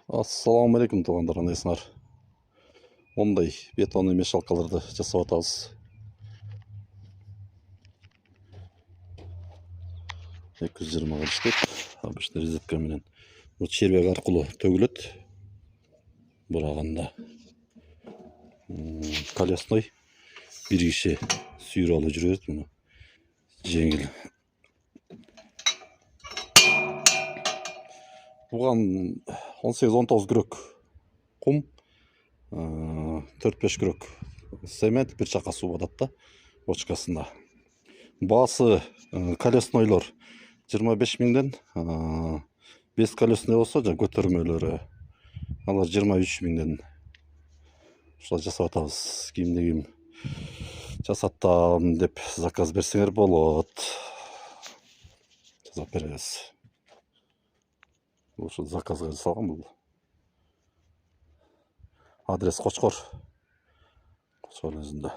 Ассаламу алейкум туғандар, қандайсыңар? Ондай бетон емес шалқаларды жасап атабыз. Екі жүз жиырма штук обычный резетка менен. Бұл червяк арқылы төгіледі. Бұрағанда колесной бір киши сүйір алып жүреді. Мұны жеңіл. Бұған 18-19 күрек құм, 4-5 күрек цемент, бір шақа су бодатта бочкасында. Басы колеснойлар 25 миңден, 5 колесной болса, көтермелері алар 23 миңден. Шулай жасап атабыз. Кимде ким жасаттам деп заказ берсеңер болот. Жасап беребиз. Ошо заказга жасалган бул. Адрес Кочкор. Кочкор өзүндө.